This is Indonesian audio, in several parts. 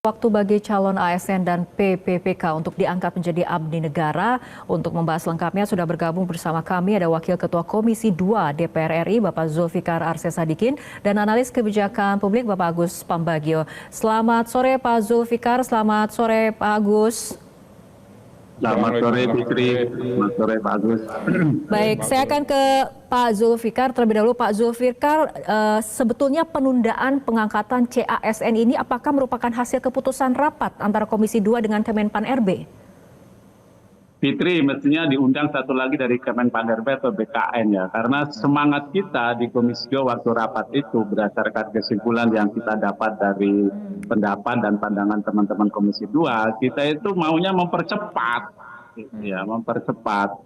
Waktu bagi calon ASN dan PPPK untuk diangkat menjadi abdi negara. Untuk membahas lengkapnya sudah bergabung bersama kami ada Wakil Ketua Komisi 2 DPR RI Bapak Zulfikar Arsesadikin dan analis kebijakan publik Bapak Agus Pambagio. Selamat sore Pak Zulfikar, selamat sore Pak Agus. Selamat sore Fitri, selamat sore Pak Agus. Baik, saya akan ke Pak Zulfikar terlebih dahulu. Pak Zulfikar, sebetulnya penundaan pengangkatan CASN ini apakah merupakan hasil keputusan rapat antara Komisi 2 dengan Kemenpan RB? Fitri, mestinya diundang satu lagi dari Kemenpan RB atau BKN ya, karena semangat kita di Komisi 2 waktu rapat itu berdasarkan kesimpulan yang kita dapat dari pendapat dan pandangan teman-teman Komisi 2, kita itu maunya mempercepat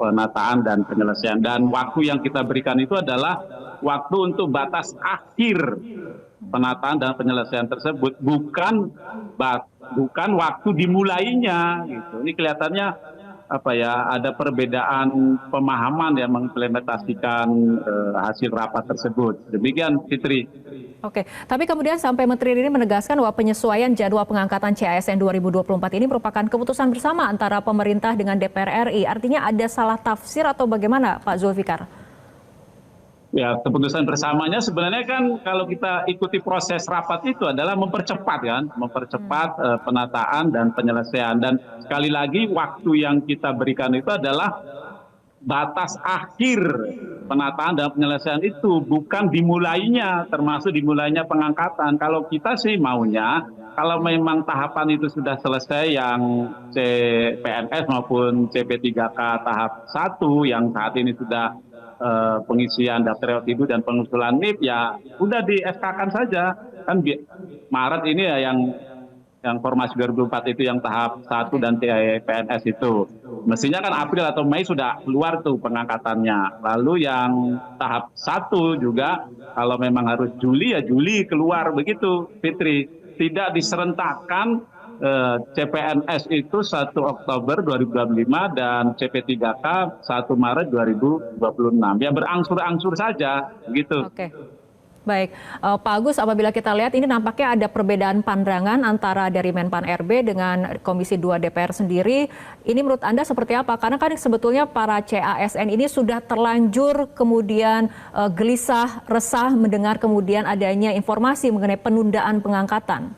penataan dan penyelesaian, dan waktu yang kita berikan itu adalah waktu untuk batas akhir penataan dan penyelesaian tersebut, bukan waktu dimulainya gitu. Ini kelihatannya ada perbedaan pemahaman yang mengimplementasikan hasil rapat tersebut. Demikian Fitri. Oke, tapi kemudian sampai Menteri ini menegaskan bahwa penyesuaian jadwal pengangkatan CASN 2024 ini merupakan keputusan bersama antara pemerintah dengan DPR RI. Artinya ada salah tafsir atau bagaimana Pak Zulfikar? Ya, keputusan bersamanya sebenarnya kan kalau kita ikuti proses rapat itu adalah mempercepat penataan dan penyelesaian. Dan sekali lagi waktu yang kita berikan itu adalah batas akhir penataan dan penyelesaian itu, bukan dimulainya, termasuk dimulainya pengangkatan. Kalau kita sih maunya, kalau memang tahapan itu sudah selesai yang CPNS maupun CP3K tahap 1 yang saat ini sudah pengisian daftar ibu dan pengusulan NIP, ya udah di SK-kan saja. Kan Maret ini ya yang formasi 2004 itu yang tahap 1 dan PNS itu. Mestinya kan April atau Mei sudah keluar tuh pengangkatannya. Lalu yang tahap 1 juga kalau memang harus Juli ya Juli keluar, begitu Fitri. Tidak diserentakkan CPNS itu 1 Oktober 2025 dan CP3K 1 Maret 2026. Ya berangsur-angsur saja begitu. Oke. Baik, Pak Agus, apabila kita lihat ini nampaknya ada perbedaan pandangan antara dari Menpan RB dengan Komisi 2 DPR sendiri. Ini menurut Anda seperti apa? Karena kan sebetulnya para CASN ini sudah terlanjur kemudian gelisah, resah mendengar kemudian adanya informasi mengenai penundaan pengangkatan.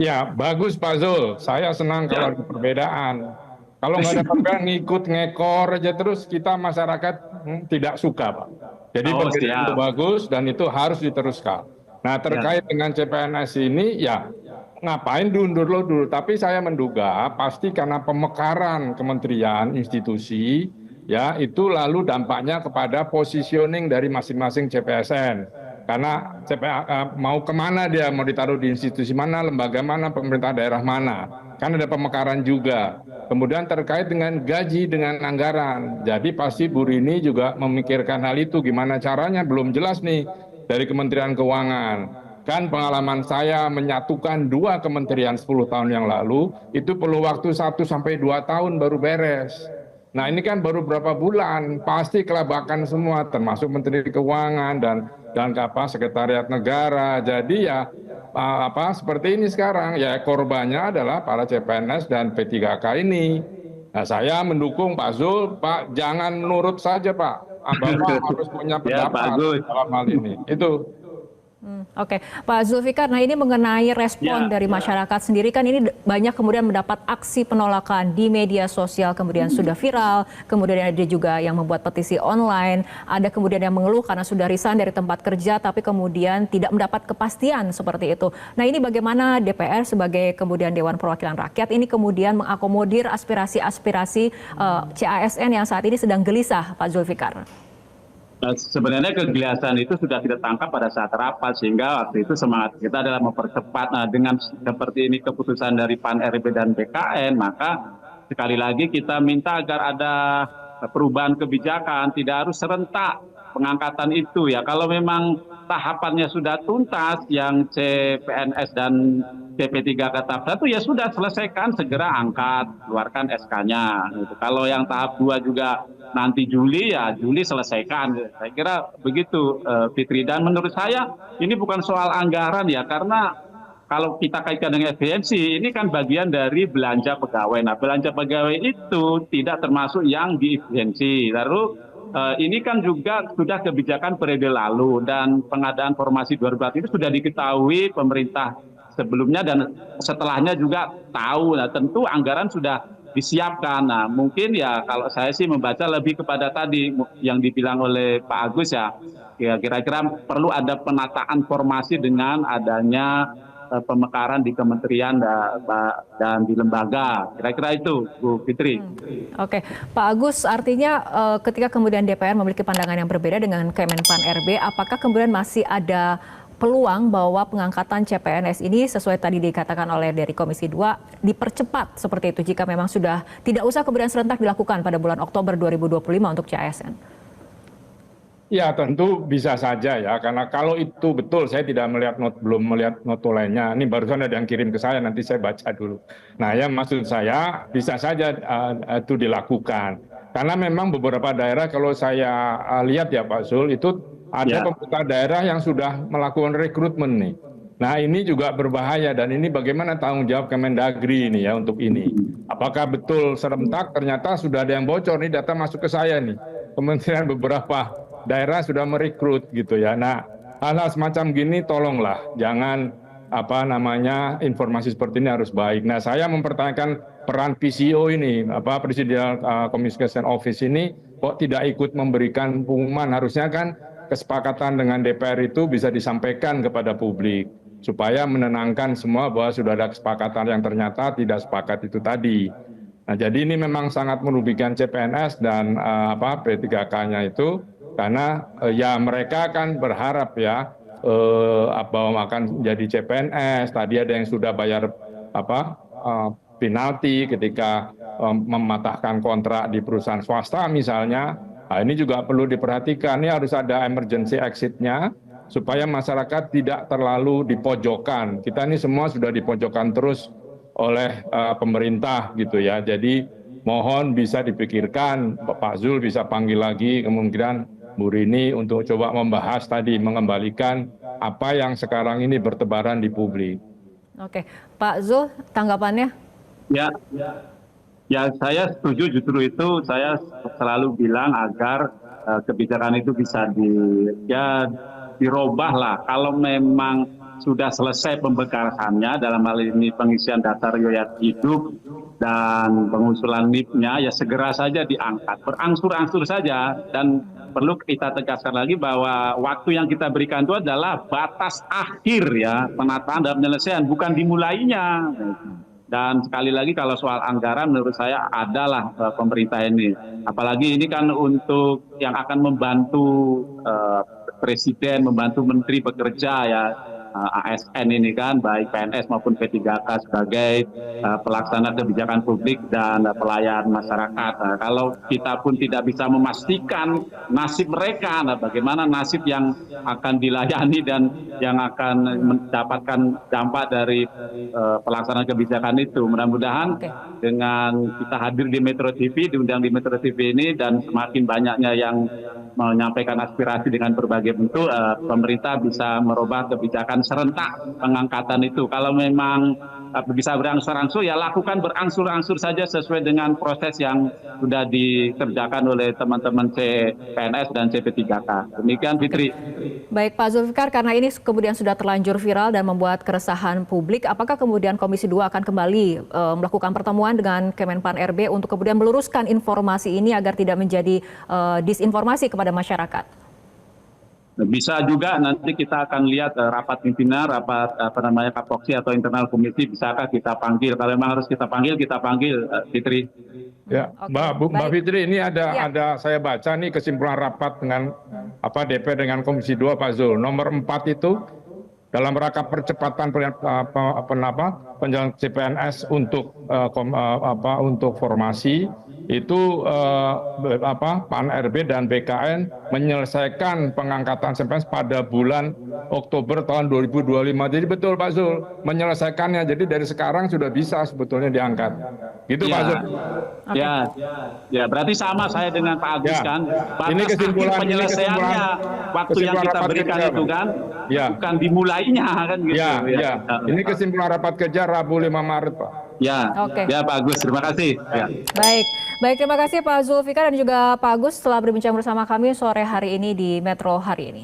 Ya, bagus Pak Zul. Saya senang kalau ada perbedaan. Kalau nggak ada perbedaan, ngikut ngekor aja terus, kita masyarakat tidak suka, Pak. Jadi perbedaan itu bagus dan itu harus diteruskan. Nah, terkait dengan CPNS ini, ya ngapain diundur dulu. Tapi saya menduga pasti karena pemekaran kementerian, institusi, ya itu lalu dampaknya kepada positioning dari masing-masing CPSN. Karena mau kemana dia, mau ditaruh di institusi mana, lembaga mana, pemerintah daerah mana. Kan ada pemekaran juga. Kemudian terkait dengan gaji, dengan anggaran. Jadi pasti Bu Rini juga memikirkan hal itu. Gimana caranya, belum jelas nih dari Kementerian Keuangan. Kan pengalaman saya menyatukan 2 kementerian 10 tahun yang lalu, itu perlu waktu 1 sampai 2 tahun baru beres. Nah ini kan baru berapa bulan, pasti kelabakan semua, termasuk Menteri Keuangan dan Sekretariat Negara. Jadi ya seperti ini sekarang, ya korbannya adalah para CPNS dan P3K ini. Nah saya mendukung Pak Zul, Pak jangan nurut saja Pak, Bapak harus punya pendapat dalam hal ini. Itu. Oke, Pak Zulfikar, nah ini mengenai respon dari masyarakat sendiri, kan ini banyak kemudian mendapat aksi penolakan di media sosial, kemudian sudah viral, kemudian ada juga yang membuat petisi online, ada kemudian yang mengeluh karena sudah resign dari tempat kerja, tapi kemudian tidak mendapat kepastian seperti itu. Nah ini bagaimana DPR sebagai kemudian Dewan Perwakilan Rakyat ini kemudian mengakomodir aspirasi-aspirasi CASN yang saat ini sedang gelisah, Pak Zulfikar? Nah, sebenarnya kegelisahan itu sudah kita tangkap pada saat rapat, sehingga waktu itu semangat kita adalah mempercepat. Nah, dengan seperti ini keputusan dari PAN RB dan BKN, maka sekali lagi kita minta agar ada perubahan kebijakan, tidak harus serentak pengangkatan itu ya. Kalau memang tahapannya sudah tuntas, yang CPNS dan CP3K tahap 1 ya sudah selesaikan, segera angkat, keluarkan SK-nya. Gitu. Kalau yang tahap 2 juga nanti Juli, ya Juli selesaikan. Saya kira begitu, Fitri. Dan menurut saya ini bukan soal anggaran ya, karena kalau kita kaitkan dengan efisiensi, ini kan bagian dari belanja pegawai. Nah, belanja pegawai itu tidak termasuk yang diefisiensi. Lalu ini kan juga sudah kebijakan periode lalu dan pengadaan formasi 2004 itu sudah diketahui pemerintah sebelumnya dan setelahnya juga tahu. Nah, tentu anggaran sudah disiapkan. Nah, mungkin ya kalau saya sih membaca lebih kepada tadi yang dibilang oleh Pak Agus ya, kira-kira perlu ada penataan formasi dengan adanya pemekaran di kementerian dan di lembaga. Kira-kira itu, Bu Fitri. Oke, Pak Agus, artinya ketika kemudian DPR memiliki pandangan yang berbeda dengan Kemenpan RB, apakah kemudian masih ada peluang bahwa pengangkatan CPNS ini sesuai tadi dikatakan oleh dari Komisi 2 dipercepat seperti itu jika memang sudah tidak usah kemudian serentak dilakukan pada bulan Oktober 2025 untuk CASN? Ya tentu bisa saja ya, karena kalau itu betul saya tidak melihat belum melihat notulennya. Ini barusan ada yang kirim ke saya, nanti saya baca dulu. Nah ya maksud saya bisa saja itu dilakukan. Karena memang beberapa daerah kalau saya lihat ya Pak Zul, itu ada pemerintah daerah yang sudah melakukan rekrutmen nih. Nah ini juga berbahaya dan ini bagaimana tanggung jawab Kemendagri ini ya untuk ini. Apakah betul serentak ternyata sudah ada yang bocor nih data masuk ke saya nih. Kementerian beberapa daerah sudah merekrut gitu ya. Nah, hal-hal semacam gini tolonglah jangan informasi seperti ini harus baik. Nah, saya mempertanyakan peran PCO ini, Presidential Communication Office ini kok tidak ikut memberikan pengumuman. Harusnya kan kesepakatan dengan DPR itu bisa disampaikan kepada publik supaya menenangkan semua bahwa sudah ada kesepakatan yang ternyata tidak sepakat itu tadi. Nah, jadi ini memang sangat merugikan CPNS dan P3K-nya itu. Karena ya mereka kan berharap ya bahwa akan jadi CPNS. Tadi ada yang sudah bayar penalti ketika mematahkan kontrak di perusahaan swasta misalnya. Nah, ini juga perlu diperhatikan. Ini harus ada emergency exit-nya supaya masyarakat tidak terlalu dipojokkan. Kita ini semua sudah dipojokkan terus oleh pemerintah gitu ya. Jadi mohon bisa dipikirkan, Pak Zul bisa panggil lagi kemungkinan Bu Rini untuk coba membahas tadi, mengembalikan apa yang sekarang ini bertebaran di publik. Oke, Pak Zul, tanggapannya? Ya saya setuju, justru itu saya selalu bilang agar kebijakan itu bisa dirubah lah. Kalau memang sudah selesai pembekasannya, dalam hal ini pengisian data riwayat hidup dan pengusulan NIP-nya, ya segera saja diangkat, berangsur-angsur saja. Dan perlu kita tegaskan lagi bahwa waktu yang kita berikan itu adalah batas akhir ya penataan dan penyelesaian, bukan dimulainya. Dan sekali lagi kalau soal anggaran menurut saya adalah pemerintah ini. Apalagi ini kan untuk yang akan membantu Presiden, membantu Menteri bekerja ya. ASN ini kan baik PNS maupun P3K sebagai pelaksana kebijakan publik dan pelayan masyarakat. Nah, kalau kita pun tidak bisa memastikan nasib mereka, nah bagaimana nasib yang akan dilayani dan yang akan mendapatkan dampak dari pelaksanaan kebijakan itu. Mudah-mudahan dengan kita hadir di Metro TV, diundang di Metro TV ini dan semakin banyaknya yang menyampaikan aspirasi dengan berbagai bentuk, pemerintah bisa merubah kebijakan serentak pengangkatan itu. Kalau memang bisa berangsur-angsur, ya lakukan berangsur-angsur saja sesuai dengan proses yang sudah dikerjakan oleh teman-teman CPNS dan CP3K. Demikian Fitri. Baik Pak Zulfikar, karena ini kemudian sudah terlanjur viral dan membuat keresahan publik, apakah kemudian Komisi 2 akan kembali melakukan pertemuan dengan Kemenpan RB untuk kemudian meluruskan informasi ini agar tidak menjadi disinformasi kepada masyarakat? Bisa juga nanti kita akan lihat rapat pimpinan, rapat kapoksi atau internal komisi, bisakah kita panggil? Kalau memang harus kita panggil Fitri. Ya, Mbak Fitri, ini ada saya baca nih kesimpulan rapat dengan DPR dengan Komisi 2 Pak Zul. Nomor 4 itu dalam rangka percepatan penjalan CPNS untuk formasi itu PAN RB dan BKN menyelesaikan pengangkatan CPNS pada bulan Oktober tahun 2025. Jadi betul Pak Zul, menyelesaikannya. Jadi dari sekarang sudah bisa sebetulnya diangkat. Gitu Pak Zul. Ya, berarti sama saya dengan Pak Agus kan. Batas Ini akhir kesimpulan penyelesaiannya waktu yang kita berikan itu kan, bukan dimulainya kan gitu. Ini kesimpulan rapat kerja Rabu 5 Maret Pak. Ya, Pak Agus, terima kasih. Baik, terima kasih Pak Zulfikar dan juga Pak Agus telah berbincang bersama kami sore hari ini di Metro hari ini.